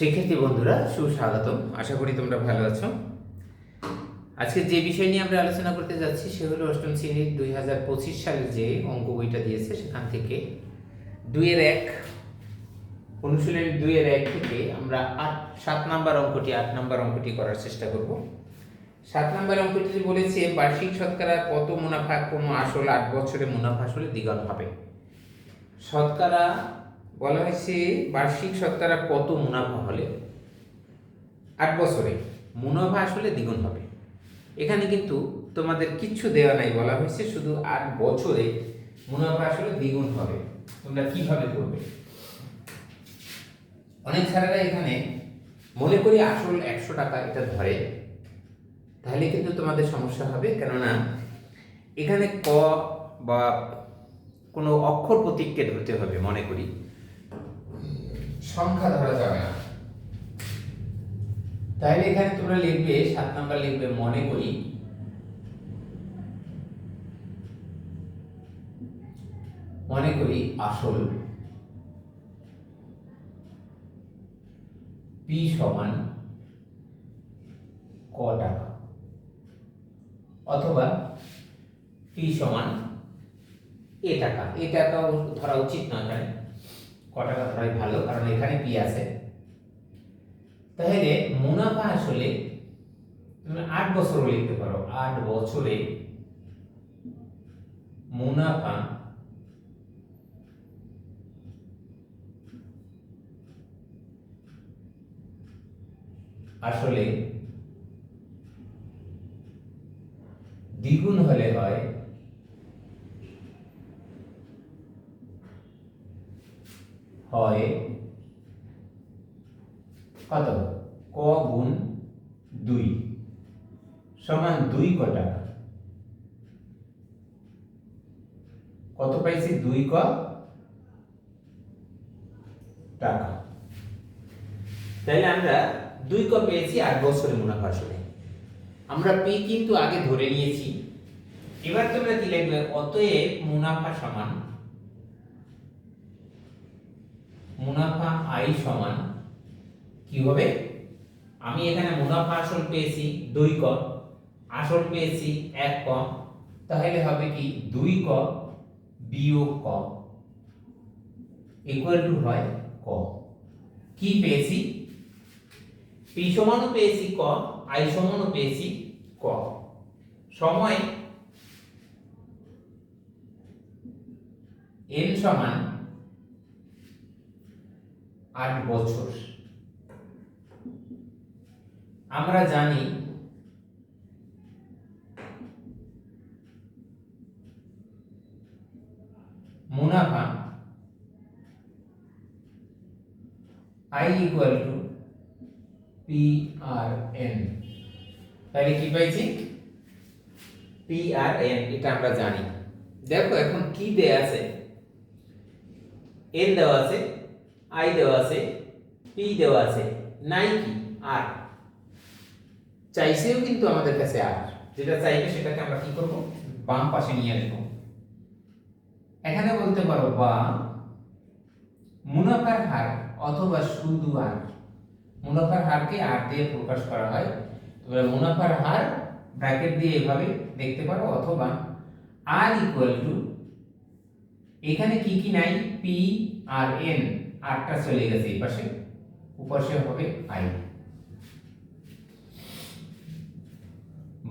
শিক্ষার্থী বন্ধুরা সুস্বাগতম। আশা করি তোমরা ভালো আছো। আজকে যে বিষয় নিয়ে আমরা আলোচনা করতে যাচ্ছি সে হলো অষ্টম শ্রেণীর 2025 সালের যে অঙ্ক বইটা দিয়েছে সেখান থেকে 2-1 অনুশীলনী 2-1 থেকে আমরা 7 নম্বর অঙ্কটি 8 নম্বর অঙ্কটি করার চেষ্টা করব। 7 নম্বর অঙ্কটি বলেছে বার্ষিক শতকরা কত মুনাফা কোনো আসল 8 বছরে মুনাফা আসলে দ্বিগুণ হবে। শতকরা বলা হয়েছে বার্ষিক শতকরা কত মুনাফা হলে 8 বছরে মুনাফা আসলে দ্বিগুণ হবে। এখানে কিন্তু তোমাদের কিচ্ছু দেওয়া নাই, বলা হয়েছে শুধু 8 বছরে মুনাফা আসলে দ্বিগুণ হবে। তোমরা কিভাবে করবে? অনেক স্যারেরা এখানে মনে করি আসল 100 টাকা এটা ধরে, তাহলে কিন্তু তোমাদের সমস্যা হবে। কেননা এখানে ক বা কোনো অক্ষর প্রতীককে ধরতে হবে, মনে করি সংখ্যা ধরা যাবে না। তাহলে এখানে তোমরা লিখবে 7 নাম্বার লিখবে মনে করি আসল পি সমান ক টাকা, অথবা পি সমান এ টাকা। এ টাকাও ধরা উচিত না, এখানে ক টাকা ধরাই ভালো, কারণ এখানে পি আছে। তাহলে মুনাফা আসলে তুমি 8 বছরও লিখতে পারো। 8 বছরে মুনাফা আসলে দ্বিগুণ হলে হয় কত? ক গুণ 2 সমান 2 ক টাকা। কত পাইছি? 2 ক টাকা। তাহলে আমরা 2 ক পেয়েছি 8 বছরের মুনাফা আসলে। আমরা পি কিন্তু আগে ধরে নিয়েছি। এবার তোমরা কি লিখবে? অতএব মুনাফা আই সমান কি হবে? আমি এখানে মুনাফা আসল পেয়েছি 2 ক, আসল পেয়েছি 1 ক, তাহলে হবে কি 2 ক বিয়োগ ক ইকুয়াল টু হয় ক। কি পেয়েছি? পি সমানও পেয়েছি ক, আই সমানও পেয়েছি ক। সময় এন সমান 8 বছর। আমরা জানি মুনাফা I equal to P R N. তাহলে কি পাইছি? পি আর এন, এটা আমরা জানি। দেখো এখন কি দেয়া আছে? এন দেওয়া আছে, আই দেওয়া আছে, পি দেওয়া আছে, নাই কি আর। চাইছেও কিন্তু আমাদের কাছে আর, যেটা চাইবে সেটাকে আমরা কি করব? বাম পাশে নিয়ে আসবো। এখানে বলতে পারো বা মুনাফার হার অথবা শুধু আর। মুনাফার হারকে আর দিয়ে প্রকাশ করা হয়। তবে মুনাফার হার ব্র্যাকেট দিয়ে এভাবে দেখতে পারো, অথবা আর ইকুয়াল টু, এখানে কি কি নাই? পি আর এন, আরটা চলে গেছে এই পাশে, উপাশে হবে আই।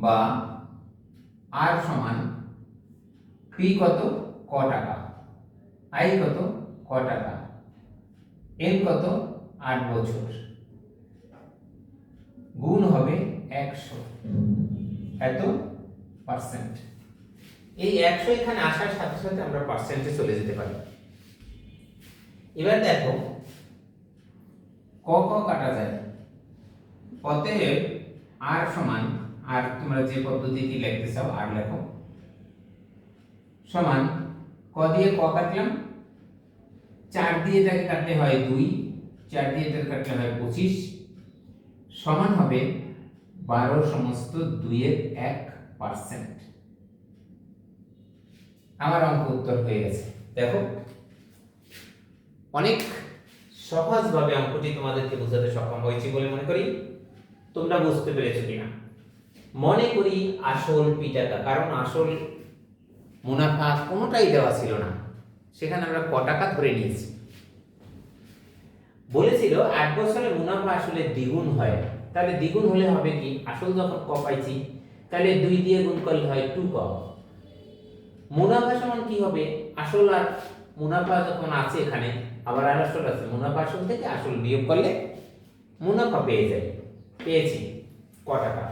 বা আর সমান পি কত? ক টাকা, আই কত? ক টাকা, এন কত? 8 বছর, গুণ হবে 100, এত পার্সেন্ট। এই 100 এখানে আসার সাথে সাথে আমরা পার্সেন্টে চলে যেতে পারি। এবার দেখো ক ক কাটা যায়। অতএব আর সমান, আর তোমরা যে পদ্ধতিতে লিখতে চাও আর লেখো, সমান ক দিয়ে ক কাটলাম, 4 দিয়ে এটাকে কাটলে হয় 2, 4 দিয়ে এটাকে কাটলে হয় 25, সমান হবে 12 সমস্ত 2 এর 1%। আমার অঙ্ক উত্তর হয়ে গেছে। দেখো অনেক সহজভাবে অঙ্কটি তোমাদেরকে বোঝাতে সক্ষম হয়েছি বলে মনে করি। তোমরা বুঝতে পেরেছো কিনা? মনে করি আসল পি টাকা, কারণ আসল মুনাফা কোনোটাই দেওয়া ছিল না, সেখানে আমরা ক টাকা ধরে নিয়েছি। বলেছিল 8 বছরে মুনাফা আসলে দ্বিগুণ হয়, তাহলে দ্বিগুণ হলে হবে কি, আসল যখন ক পাইছি তাহলে 2 দিয়ে গুণ করলে হয় 2 ক। মুনাফা সমান কি হবে, আসল আর মুনাফা যখন আছে এখানে আবার আর আসল আছে, মুনাফা আসল থেকে আসল বিয়োগ করলে মুনাফা পেয়ে যাই। পেয়েছি ক টাকা।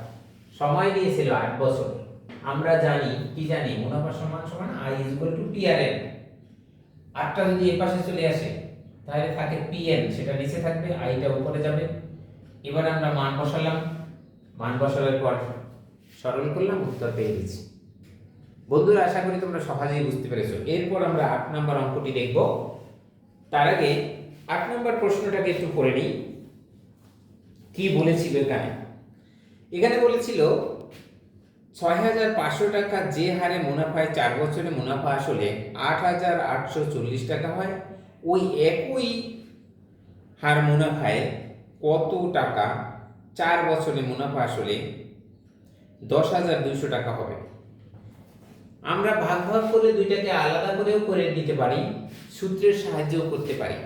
সময় দিয়েছিল 8 বছর। আমরা জানি কি, জানি মুনাফা সমান সমান i = PRN। 8টা যদি এই পাশে চলে আসে তাহলে থাকে PN, সেটা নিচে থাকবে, আইটা উপরে যাবে। এবার আমরা মান বসালাম, মান বসানোর পর সরল করলাম, উত্তর পেয়ে গেছি। বন্ধুরা, আশা করি তোমরা সহজেই বুঝতে পেরেছো। এরপর আমরা 8 নম্বর অঙ্কটি দেখব। তার আগে 8 নম্বর প্রশ্নটাকে একটু পড়ে নিই। কি বলেছিল এখানে? এখানে বলেছিল ৬৫০০ টাকা যে হারে মুনাফায় 4 বছরে মুনাফা আসলে ৮৮৪০ টাকা হয়, ওই একই হার মুনাফায় কত টাকা 4 বছরে মুনাফা আসলে ১০,২০০ টাকা হবে। আমরা ভাগ ভাগ করে দুইটাকে আলাদা করেও করে নিতে পারি, সূত্রের সাহায্যেও করতে পারি।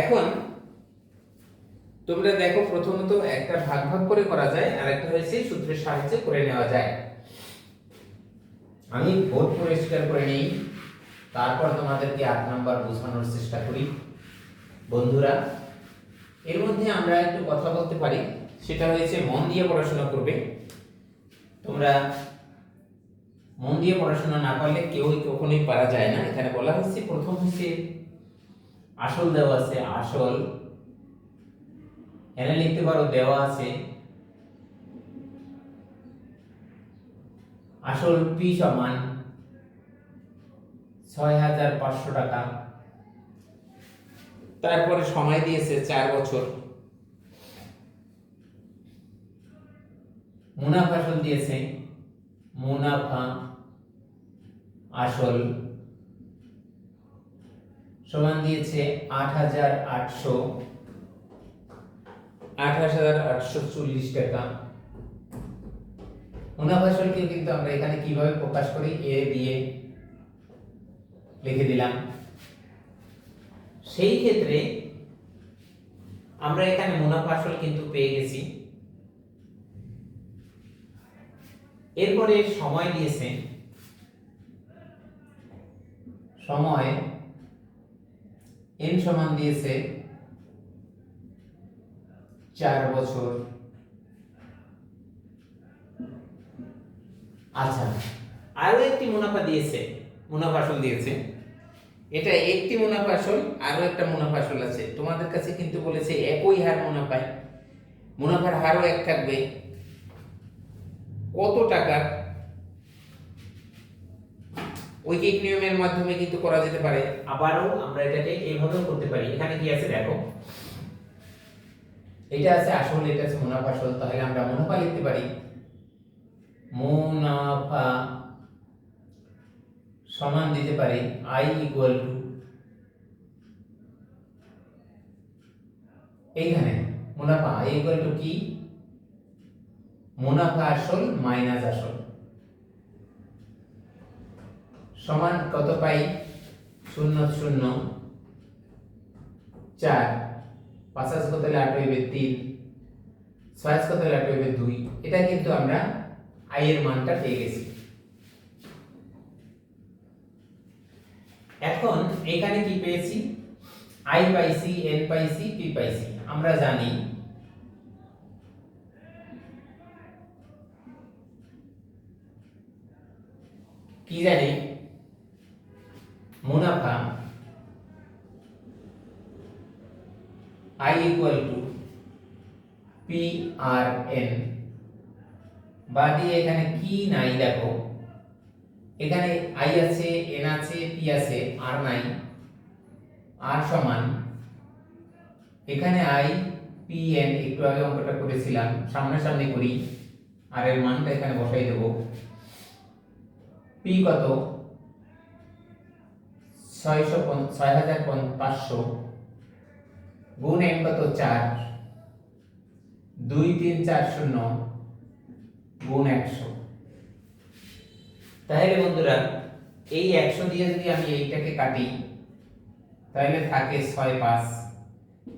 এখন তোমরা দেখো, প্রথমত একটা ভাগ ভাগ করে করা যায়, আর একটা হয়েছে সূত্রের সাহায্যে করে নেওয়া যায়। আমি বোর্ড পরিষ্কার করে নিই, তারপর তোমাদেরকে 8 নাম্বার বোঝানোর চেষ্টা করি। বন্ধুরা, এর মধ্যে আমরা একটু কথা বলতে পারি, সেটা হয়েছে মন দিয়ে পড়াশোনা করবে। তোমরা মন দিয়ে পড়াশোনা না করলে কেউই কখনোই পারা যায় না। এখানে বলা হচ্ছে, প্রথম হচ্ছে আসল দেওয়া আছে, আসল এখানে লিখতে পারো দেওয়া আছে আসল পি সমান ৬৫০০ টাকা। তারপরে সময় দিয়েছে 4 বছর। মুনাফা আসল দিয়েছে, মুনাফা আসল সমান দিয়েছে ৮৮৪০ টাকা। মুনাফা আসলকে কিন্তু আমরা এখানে কিভাবে প্রকাশ করি, এ দিয়ে লিখে দিলাম। সেই ক্ষেত্রে আমরা এখানে মুনাফা আসল কিন্তু পেয়ে গেছি। এরপরে সময় দিয়েছে, সময় n সমান দিয়েছে 4 বছর। আচ্ছা, আরো একটি মুনাফা দিয়েছে, মুনাফা আসল দিয়েছে। এটা একটি মুনাফা আসল, আরো একটা মুনাফা আসল আছে। তোমাদের কাছে কিন্তু বলেছে একই হার মুনাফায়, মুনাফার হারও এক থাকবে। কত টাকা ঐকিক নিয়মের মাধ্যমে কিন্তু করা যেতে পারে। আবারও আমরা এটাকে এইভাবেও করতে পারি। এখানে কি আছে দেখো, এটা আছে আসল, এটা আছে মুনাফা আসল। তাহলে আমরা মুনাফা লিখতে পারি, মুনাফা সমান দিতে পারি i = এইখানে মুনাফা i = কি, মুনাফা আসল মাইনাস আসল সমান কত পাই, 0 0 4, ৫ কত হলে 8 হইবে 3, 6 কত হলে 8 হইবে 2। এটা কিন্তু আমরা i এর মানটা পেয়ে গেছি। এখন এখানে কি পেয়েছি, i পাইছি, n পাইছি, p পাইছি। আমরা জানি কি, জানি মুনাফা i = PRN। বা দিয়ে এখানে কি নাই দেখো, এখানে i আছে, n আছে, p আছে, r নাই। r সমান এখানে i p n, একটু আগে অঙ্কটা করেছিলাম, সামনাসামনি করি, আর এর মানটা এখানে বসাই দেব। p কত, 6500 গুণ n কত 4, 2340 গুণ 100। তাহলে বন্ধুরা এই 100 দিয়ে যদি আমি এইটাকে কাটি তাহলে থাকে 6 5,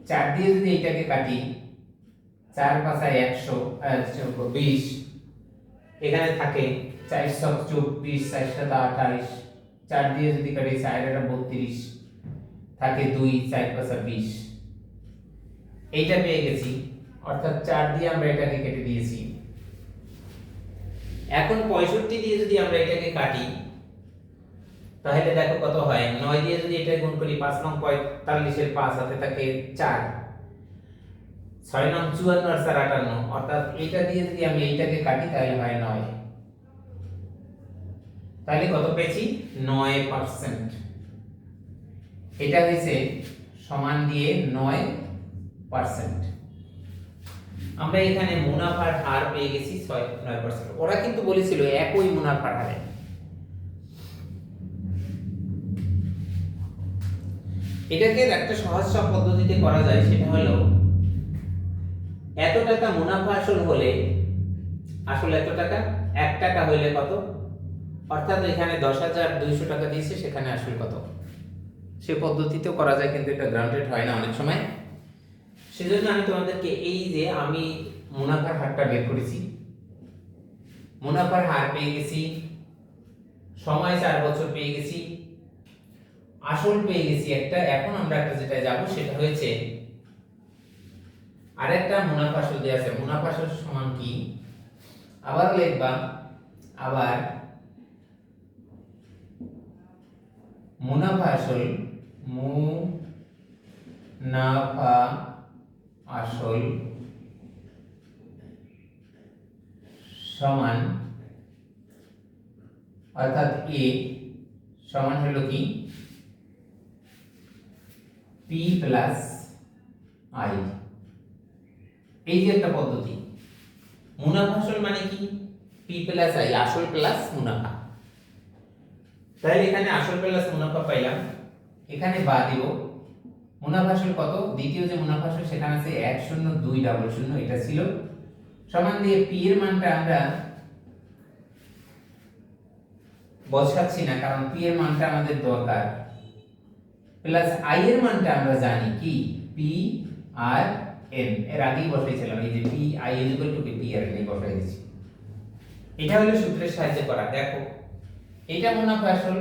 4 দিয়ে যদি এইটাকে কাটি 4 5 120, এখানে থাকে 4 24, 4 7 28, 4 দিয়ে যদি কাটি 4 32, থাকে 2, 4 5 20। এইটা পেয়ে গেছি, অর্থাৎ 4 দিয়ে আমরা এটাকে কেটে দিয়েছি। এখন 65 দিয়ে যদি আমরা এটাকে কাটি তাহলে দেখো কত হয়, 9 দিয়ে যদি এটা গুণ করি 5 নং 45 এর 5 হাতে থাকে 4, 6 নং 54 আর 4 58, অর্থাৎ এইটা দিয়ে যদি আমি এইটাকে কাটি তাহলে হয় 9। তাহলে কত পেয়েছি 9%। এটা হইছে সমান দিয়ে 9%। আমরা এখানে মুনাফার হার পেয়ে গেছি 9%। ওরা কিন্তু বলেছিল একই মুনাফার হারে। এটাকে একটা সহজ পদ্ধতিতে করা যায়, সেটা হলো এত টাকা মুনাফা আসল হলে আসল এত টাকা, 1 টাকা হইলে কত, অর্থাৎ এখানে 10,200 টাকা দিয়েছে, সেখানে আসল কত, সে পদ্ধতিতেও করা যায়, কিন্তু এটা গ্রাউন্ডেড হয় না অনেক সময়। সেজন্য আমি তোমাদেরকে এই যে আমি মুনাফার হারটা বের করেছি, মুনাফার হার পেয়ে গেছি, সময় 4 বছর পেয়ে গেছি, আসল পেয়ে গেছি একটা। এখন আমরা একটা যেটা যাব সেটা হয়েছে আরেকটা মুনাফা আসল দেয়া আছে। মুনাফা আসল সমান কি, আবার লিখবা, আবার মুনাফা আসল, মুনাফা আসল সমান, অর্থাৎ এ সমান হলো কি পি প্লাস আই। এই যে একটা পদ্ধতি, মুনাফা আসল মানে কি পি প্লাস আই, আসল প্লাস মুনাফা। তাহলে এখানে আসল প্লাস মুনাফা পাইলাম, এখানে বা দিব মুনাফা আসল কত, দ্বিতীয় যে মুনাফা আসল সেখানে আছে 10200, এটা ছিল সমান দিয়ে পি এর মানটা আমরা বসাচ্ছি না, কারণ পি এর মানটা আমাদের দরকার, প্লাস আই এর মানটা আমরা জানি কি পি আর এন, এর আগেই বসাইছিলাম, এই যে P I is equal to P R N বসাই দিয়েছি। এটা হলো সূত্রের সাহায্যে করা। দেখো এটা মুনাফা আসল,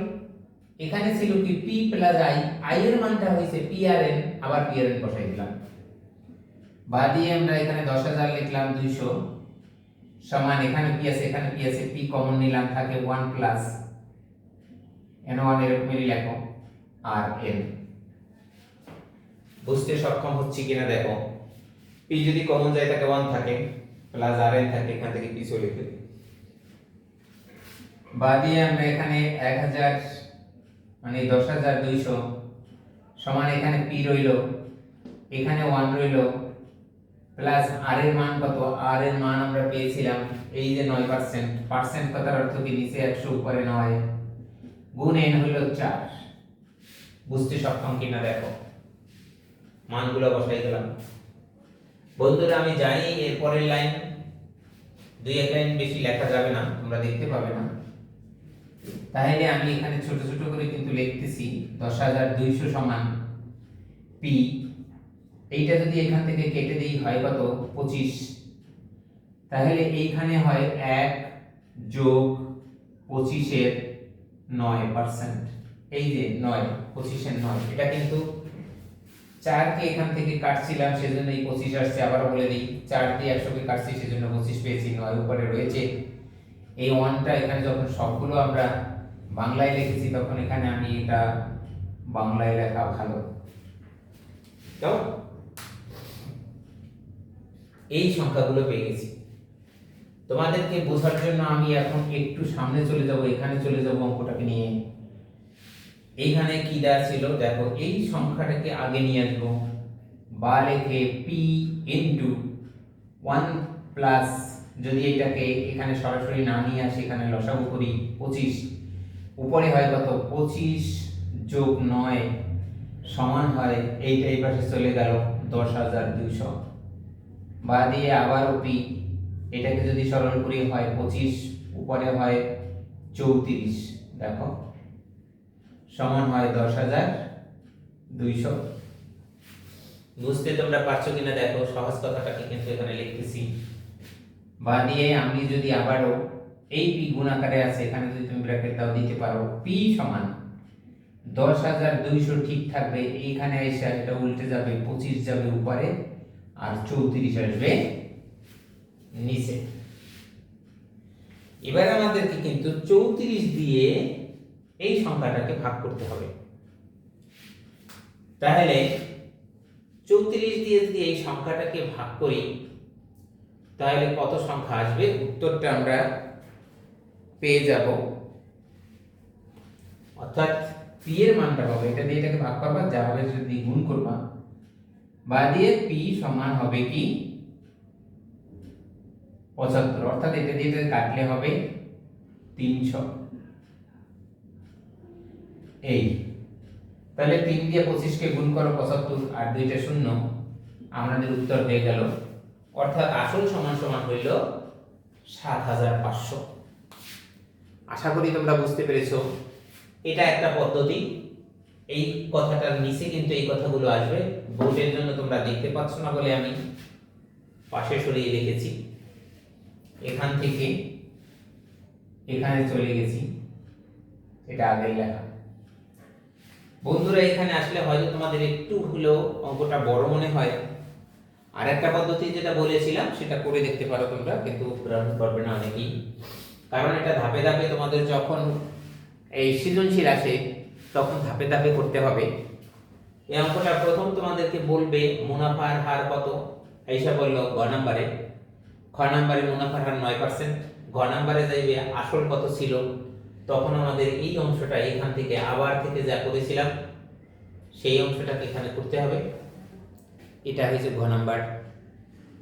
এখানে ছিল কি পি প্লাস আই, আই এর মানটা হইছে পি আর এন, আবার পি আর এন বসাই দিলাম, বা দিয়ে আমরা এখানে 10,000 লিখলাম, 200 সমান, এখানে পি আছে এখানে পি আছে, পি কমন নিলাম, থাকে 1 প্লাস n1 এরকমই লেখো আর n। বুঝতে সক্ষম হচ্ছে কিনা দেখো, পি যদি কমন যায় তাকে 1 থাকে, প্লাস আর এন থাকে, এখান থেকে পি চলে গেল, বা দিয়ে আমরা এখানে 1000 মানে 10,200 সমান, এখানে পি রইল, এখানে 1 রইল, প্লাস আর এর মান কত, আর এর মান আমরা পেয়েছিলাম এই যে 9%, পার্সেন্ট কথার অর্থ কি নিচে 100 উপরে 9, গুণ n হইল 4। বুঝতে সক্ষম কিনা দেখো, মানগুলো বসাই দিলাম। বন্ধুরা আমি জানি এর পরের লাইন 2-1 লাইন বেশি লেখা যাবে না, তোমরা দেখতে পাবে না, তাহলে আমি এখানে ছোট ছোট করে কিন্তু লিখতেছি 10,200 সমান পি, এইটা যদি এখান থেকে কেটে দেই হয় কত 25, তাহলে এইখানে হয় 1 যোগ 25 এর 9%, এই যে 9 25 এর 9, এটা কিন্তু 4 কে এখান থেকে কাটছিলাম সেজন্য এই 25 আসছে। আবার বলে দিই 4 দিয়ে 100 কে কাটছি সেজন্য 25 পেয়েছি, 9 উপরে রয়েছে এই 1টা। এখানে যখন সবগুলো আমরা বাংলায় লিখেছি তখন এখানে আমি এটা বাংলায় লেখা ভালো, তো এই সংখ্যাগুলো পেয়ে গেছি। তোমাদেরকে বোঝার জন্য আমি এখন একটু সামনে চলে যাব, এখানে চলে যাব অঙ্কটাকে নিয়ে। এইখানে কি দেওয়া ছিল দেখো, এই সংখ্যাটাকে আগে নিয়ে আসবো, বা লিখে পি ইনটু 1 প্লাস, যদি এটাকে এখানে সরাসরি না নিয়ে আসি, এখানে লসাগু করি 25, উপরে হয় কত 25 যোগ 9 সমান হয় এইটা এই পাশে চলে গেল 10,200, বা দিয়ে আবারও পি, এটাকে যদি সরল করি হয় 25, উপরে হয় 34, দেখো সমান হয় 10,200। বুঝতে তোমরা পারছো কিনা দেখো, সহজ কথাটাকে কিন্তু এখানে লিখতেছি। বা দিয়ে আমি যদি আবারও এই পি গুণ আকারে আছে, এখানে যদি তুমি ব্র্যাকেট দাও দিতে পারো, পি সমান 10,200 ঠিক থাকবে, এইখানে এসে এটা উল্টে যাবে, 25 যাবে উপরে আর 34 আসবে নিচে। এবার আমাদেরকে কিন্তু 34 দিয়ে এই সংখ্যাটাকে ভাগ করতে হবে। তাহলে 34 দিয়ে যদি এই সংখ্যাটাকে ভাগ করি তাহলে কত সংখ্যা আসবে, উত্তরটা আমরা পেয়ে যাব। অর্থাৎ পি এর মানটা হবে, এটা দিয়ে এটাকে ভাগ করবা, যা হবে যদি গুণ করবা, বা দিয়ে পি সমান হবে কি 75, অর্থাৎ এটা দিয়ে এটা কাটলে হবে 300। এই তাহলে 3 দিয়ে 25 কে গুণ করো 75 আর দুইটা শূন্য, আমাদের উত্তর হয়ে গেল। অর্থাৎ আসল সমান সমান হইল 7,500। আশা করি তোমরা বুঝতে পেরেছো। এটা একটা পদ্ধতি, এই কথাটার নিচে কিন্তু এই কথাগুলো আসবে। বোর্ডের জন্য তোমরা দেখতে পাচ্ছ না বলে আমি পাশে সরিয়ে রেখেছি। এখান থেকে এখানে চলে গেছি, এটা আগের লেখা। বন্ধুরা এখানে আসলে হয়তো তোমাদের একটু হলেও অঙ্কটা বড় মনে হয়। আর একটা পদ্ধতি যেটা বলেছিলাম সেটা করে দেখতে পারো তোমরা, কিন্তু গ্রহণ করবে না অনেকেই, কারণ এটা ধাপে ধাপে তোমাদের যখন এই সৃজনশীল আসে তখন ধাপে ধাপে করতে হবে। এই অঙ্কটা প্রথম তোমাদেরকে বলবে মুনাফার হার কত, এইসা বললো গ নাম্বারে, খ নাম্বারে মুনাফার হার 9%, ঘ নাম্বারে যাইবে আসল কত ছিল। তখন আমাদের এই অংশটা এখান থেকে আবার থেকে যা করেছিলাম সেই অংশটাকে এখানে করতে হবে। এটা হয়েছে ঘ নাম্বার।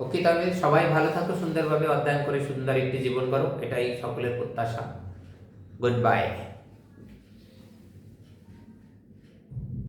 ওকে, তাহলে সবাই ভালো থাকো, সুন্দরভাবে অধ্যয়ন করে সুন্দর একটি জীবন করো, এটাই সকলের প্রত্যাশা। Good bye.